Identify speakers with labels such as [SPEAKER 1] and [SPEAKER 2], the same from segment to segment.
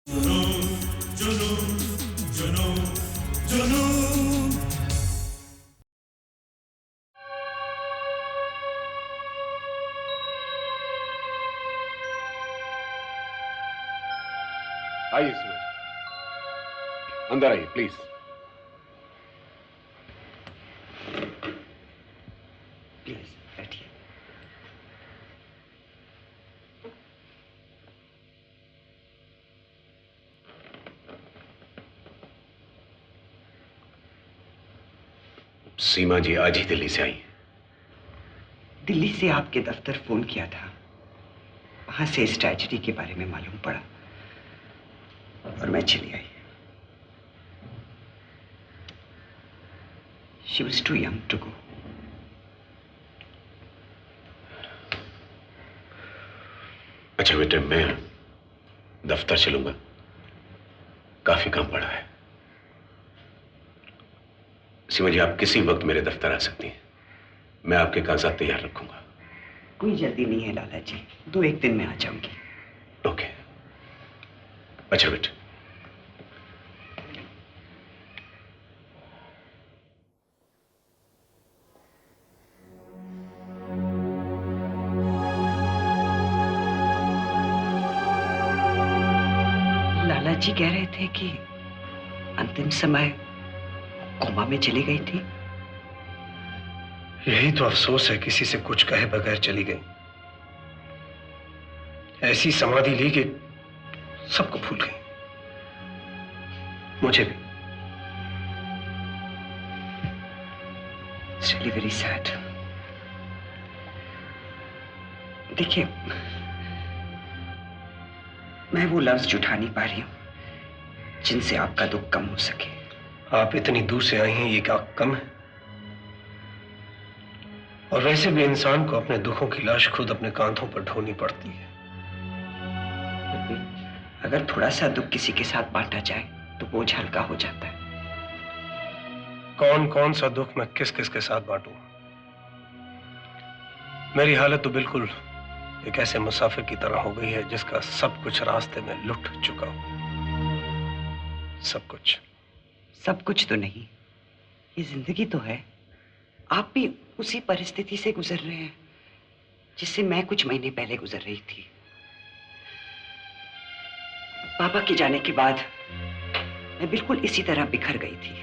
[SPEAKER 1] जुनून, जुनून, जुनून, जुनून।
[SPEAKER 2] आइए सूरज, अंदर आइए प्लीज।
[SPEAKER 3] प्लीज बैठिए।
[SPEAKER 2] सीमा जी आज ही दिल्ली से आई।
[SPEAKER 3] दिल्ली से आपके दफ्तर फोन किया था, वहां से इस ट्रेजेडी के बारे में मालूम पड़ा और मैं चली आई। She was too young to go.
[SPEAKER 2] अच्छा बेटे, मैं दफ्तर चलूंगा, काफी काम पड़ा है। सीमा जी, आप किसी वक्त मेरे दफ्तर आ सकती हैं, मैं आपके कागजात तैयार रखूंगा।
[SPEAKER 3] कोई जल्दी नहीं है लाला जी, 2-1 दिन में आ जाऊंगी।
[SPEAKER 2] ओके। अच्छा बेटे।
[SPEAKER 3] लाला जी कह रहे थे कि अंतिम समय कोमा में चली गई थी।
[SPEAKER 4] यही तो अफसोस है, किसी से कुछ कहे बगैर चली गई। ऐसी समाधि ली कि सबको भूल गई, मुझे भी।
[SPEAKER 3] It's really very sad. देखिए, मैं वो लफ्ज जुटा नहीं पा रही हूं जिनसे आपका दुख कम हो सके।
[SPEAKER 4] आप इतनी दूर से आई हैं, ये क्या कम है? और वैसे भी इंसान को अपने दुखों की लाश खुद अपने कांधों पर ढोनी पड़ती है।
[SPEAKER 3] अगर थोड़ा सा दुख किसी के साथ बांटा जाए तो बोझ हल्का हो जाता है।
[SPEAKER 4] कौन कौन सा दुख मैं किस किस के साथ बांटूं? मेरी हालत तो बिल्कुल एक ऐसे मुसाफिर की तरह हो गई है जिसका सब कुछ रास्ते में लुट चुका हो। सब कुछ।
[SPEAKER 3] सब कुछ तो नहीं, ये जिंदगी तो है। आप भी उसी परिस्थिति से गुजर रहे हैं जिससे मैं कुछ महीने पहले गुजर रही थी। पापा के जाने के बाद मैं बिल्कुल इसी तरह बिखर गई थी।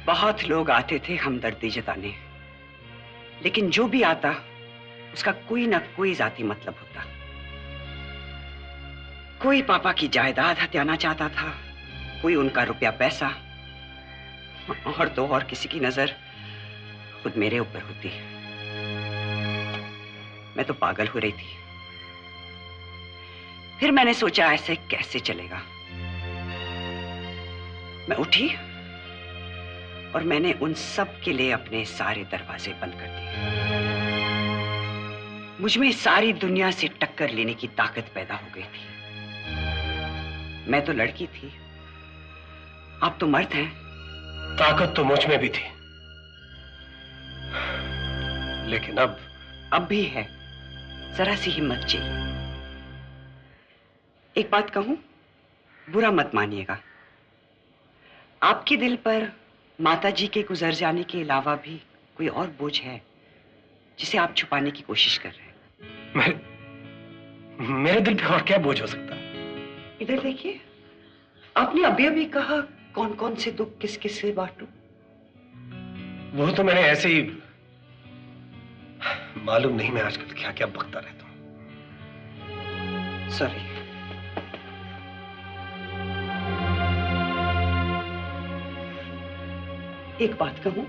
[SPEAKER 3] बहुत लोग आते थे हमदर्दी जताने, लेकिन जो भी आता उसका कोई ना कोई जाती मतलब होता। कोई पापा की जायदाद हथियाना चाहता था, कोई उनका रुपया पैसा, और तो और किसी की नजर खुद मेरे ऊपर होती। मैं तो पागल हो रही थी। फिर मैंने सोचा ऐसे कैसे चलेगा। मैं उठी और मैंने उन सब के लिए अपने सारे दरवाजे बंद कर दिए। मुझ में सारी दुनिया से टक्कर लेने की ताकत पैदा हो गई थी। मैं तो लड़की थी, आप तो मर्द हैं।
[SPEAKER 4] ताकत तो मुझ में भी थी, लेकिन
[SPEAKER 3] अब भी है। जरा सी हिम्मत चाहिए। एक बात कहूं, बुरा मत मानिएगा। आपके दिल पर माताजी के गुजर जाने के अलावा भी कोई और बोझ है जिसे आप छुपाने की कोशिश कर रहे हैं।
[SPEAKER 4] मेरे दिल पे और क्या बोझ हो सकता?
[SPEAKER 3] इधर देखिए, आपने अभी अभी कहा कौन कौन से दुख किस किस से बांटूं।
[SPEAKER 4] वो तो मैंने ऐसे ही, मालूम नहीं मैं आजकल क्या क्या बकता रहता हूं।
[SPEAKER 3] सॉरी। एक बात कहूं,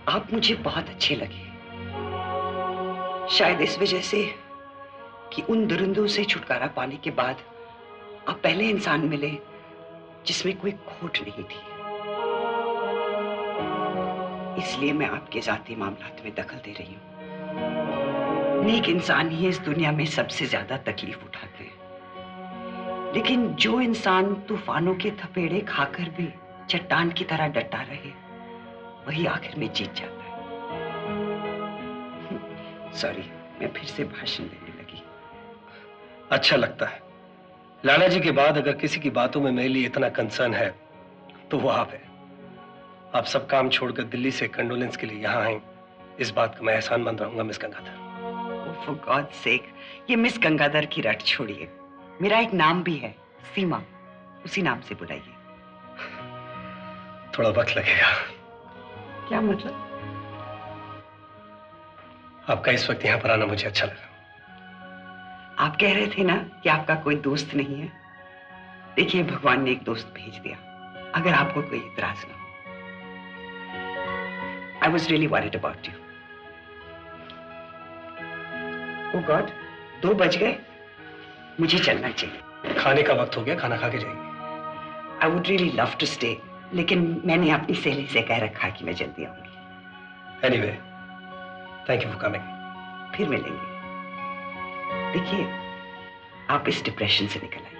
[SPEAKER 3] आप मुझे बहुत अच्छे लगे। शायद इस वजह से कि उन दुरंदों से छुटकारा पाने के बाद आप पहले इंसान मिले जिसमें कोई खोट नहीं थी। इसलिए मैं आपके जाती मामलात में दखल दे रही हूं। नेक इंसान ही इस दुनिया में सबसे ज्यादा तकलीफ उठाते हैं, लेकिन जो इंसान तूफानों के थपेड़े खाकर भी चट्टान की तरह डटा रहे, वही आखिर में जीत जाता है। सॉरी, मैं फिर से भाषण देने लगी।
[SPEAKER 4] अच्छा लगता है। लाला जी के बाद अगर किसी की बातों में मेरे लिए इतना कंसर्न है तो वो आप है। आप सब काम छोड़कर दिल्ली से कंडोलेंस के लिए यहाँ आए, इस बात का मैं एहसानमंद रहूंगा miss Gangadhar.
[SPEAKER 3] For God sake, ये मिस गंगाधर की रट छोड़िए। मेरा एक नाम भी है, सीमा, उसी नाम से बुलाइए।
[SPEAKER 4] थोड़ा वक्त लगेगा।
[SPEAKER 3] क्या मतलब?
[SPEAKER 4] आपका इस वक्त यहाँ पर आना मुझे अच्छा लगा।
[SPEAKER 3] आप कह रहे थे ना कि आपका कोई दोस्त नहीं है। देखिए, भगवान ने एक दोस्त भेज दिया, अगर आपको कोई इतराज ना हो। I was really worried about you. Oh God, 2 बज गए। मुझे चलना चाहिए।
[SPEAKER 4] खाने का वक्त हो गया, खाना खा के जाइए।
[SPEAKER 3] I would really love to stay, लेकिन मैंने अपनी सहेली से कह रखा कि मैं जल्दी आऊंगी।
[SPEAKER 4] Anyway, thank you for coming.
[SPEAKER 3] फिर मिलेंगे। देखिए, आप इस डिप्रेशन से निकल आइए।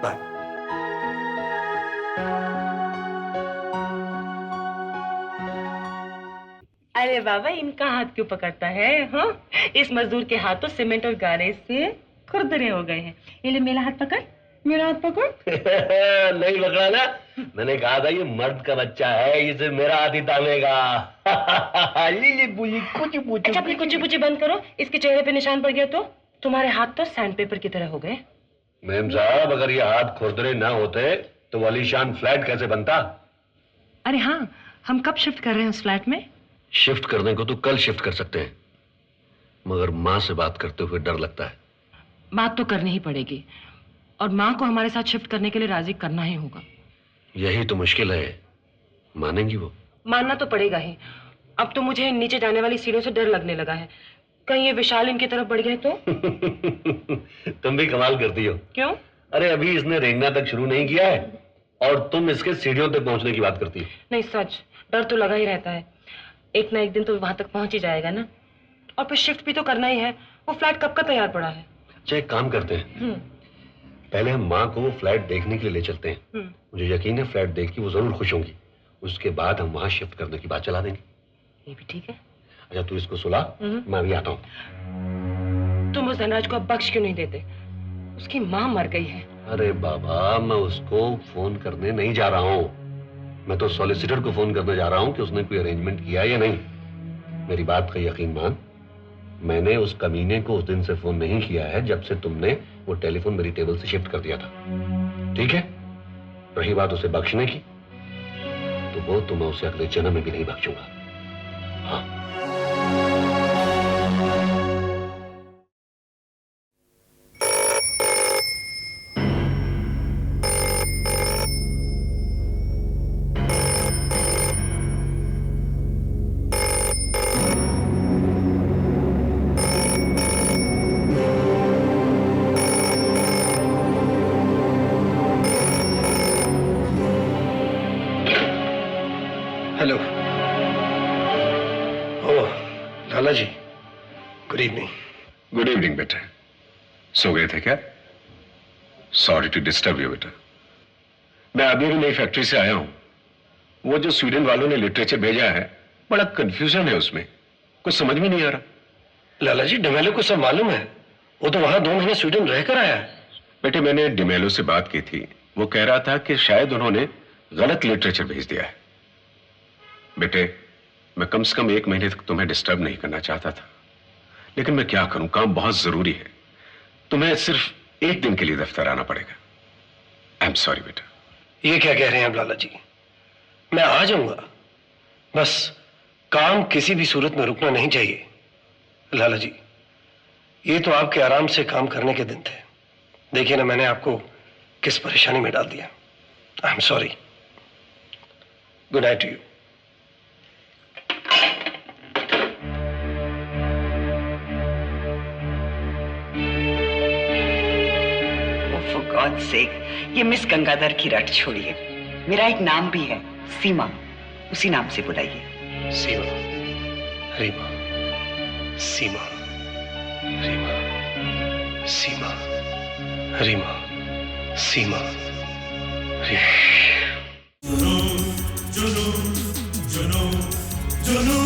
[SPEAKER 4] बाय।
[SPEAKER 5] अरे बाबा, इनका हाथ क्यों पकड़ता है? हाँ, इस मजदूर के हाथ तो सीमेंट और गारे से खुरदरे हो गए हैं। ये ले मेरा हाथ पकड़, मेरा हाथ पकड़।
[SPEAKER 2] नहीं पकड़ा ना, मैंने कहा था ये मर्द का बच्चा है, इसे मेरा हाथ ही तामेगा। लीली बुली कुछ पूछ।
[SPEAKER 5] अच्छा, अपनी कुछ पूछी बंद करो। इसके चेहरे पे निशान पड़ गया तो तुम्हारे हाथ तो सैंड पेपर की तरह हो गए।
[SPEAKER 2] मैम साहब, अगर ये हाथ खुरदरे ना होते तो वालीशान फ्लैट कैसे बनता?
[SPEAKER 5] अरे हाँ, हम कब शिफ्ट कर रहे हैं उस फ्लैट में?
[SPEAKER 2] शिफ्ट करने को तो कल शिफ्ट कर सकते हैं, मगर माँ से बात करते हुए डर लगता है।
[SPEAKER 5] बात तो करनी ही पड़ेगी, और माँ को हमारे साथ शिफ्ट करने के लिए राजी करना ही होगा। यही
[SPEAKER 2] तो मुश्किल है, मानेंगी वो?
[SPEAKER 5] मानना तो पड़ेगा ही। अब तो मुझे नीचे जाने वाली सीढ़ियों से डर लगने लगा है, कहीं ये विशाल इनकी तरफ बढ़ गए तो।
[SPEAKER 2] तुम भी कमाल करती हो।
[SPEAKER 5] क्यों?
[SPEAKER 2] अरे अभी इसने रेंगना तक शुरू नहीं किया है और तुम इसके सीढ़ियों तक पहुंचने की बात करती हो।
[SPEAKER 5] नहीं, सच, डर तो लगा ही रहता है। एक ना एक दिन तो वहां तक पहुंच ही जाएगा ना, और फिर शिफ्ट भी तो करना ही है। वो फ्लैट कब का तैयार पड़ा है।
[SPEAKER 2] अच्छा, एक काम करते हैं, पहले हम माँ को वो फ्लैट देखने के लिए ले चलते हैं। मुझे यकीन है फ्लैट देख के वो जरूर खुश होंगी। उसके बाद हम वहां शिफ्ट करने की बात चला देंगे।
[SPEAKER 5] ये भी ठीक है।
[SPEAKER 2] अच्छा, तू इसको सुला, मैं अभी आता हूँ।
[SPEAKER 5] तुम उस धनराज को अब बख्श क्यों नहीं देते? उसकी माँ मर गई है।
[SPEAKER 2] अरे बाबा, मैं उसको फोन करने नहीं जा रहा हूँ, मैं तो सॉलिसिटर को फोन करने जा रहा हूँ कि उसने कोई अरेंजमेंट किया या नहीं। मेरी बात का यकीन मान, मैंने उस कमीने को उस दिन से फोन नहीं किया है जब से तुमने वो टेलीफोन मेरी टेबल से शिफ्ट कर दिया था। ठीक है? रही बात उसे बख्शने की, तो वो तो मैं उसे अगले जन्म में भी नहीं बख्शूंगा। हाँ।
[SPEAKER 4] हेलो। ओह, लाला जी, गुड इवनिंग।
[SPEAKER 6] गुड इवनिंग बेटा। सो गए थे क्या? सॉरी टू डिस्टर्ब यू बेटा। मैं अभी भी नई फैक्ट्री से आया हूं। वो जो स्वीडन वालों ने लिटरेचर भेजा है, बड़ा कंफ्यूजन है उसमें, कुछ समझ में नहीं आ रहा।
[SPEAKER 4] लाला जी, डिमेलो को सब मालूम है, वो तो वहां 2 महीने स्वीडन रहकर आया है।
[SPEAKER 6] बेटे, मैंने डिमेलो से बात की थी, वो कह रहा था कि शायद उन्होंने गलत लिटरेचर भेज दिया है। बेटे, मैं कम से कम 1 महीने तक तुम्हें डिस्टर्ब नहीं करना चाहता था, लेकिन मैं क्या करूं, काम बहुत जरूरी है। तुम्हें सिर्फ 1 दिन के लिए दफ्तर आना पड़ेगा। आई एम सॉरी बेटा।
[SPEAKER 4] ये क्या कह रहे हैं आप लाला जी? मैं आ जाऊंगा, बस काम किसी भी सूरत में रुकना नहीं चाहिए। लाला जी, ये तो आपके आराम से काम करने के दिन थे। देखिए ना, मैंने आपको किस परेशानी में डाल दिया। I am sorry. Good night to you.
[SPEAKER 3] For God's sake, ये मिस गंगाधर की रट छोड़िए। मेरा एक नाम भी है, सीमा, उसी नाम से बुलाइए।
[SPEAKER 4] सीमा, रीमा, सीमा, रीमा, सीमा, रीमा, सीमा, रीमा।
[SPEAKER 1] जुनून, जुनून, जुनून, जुनून।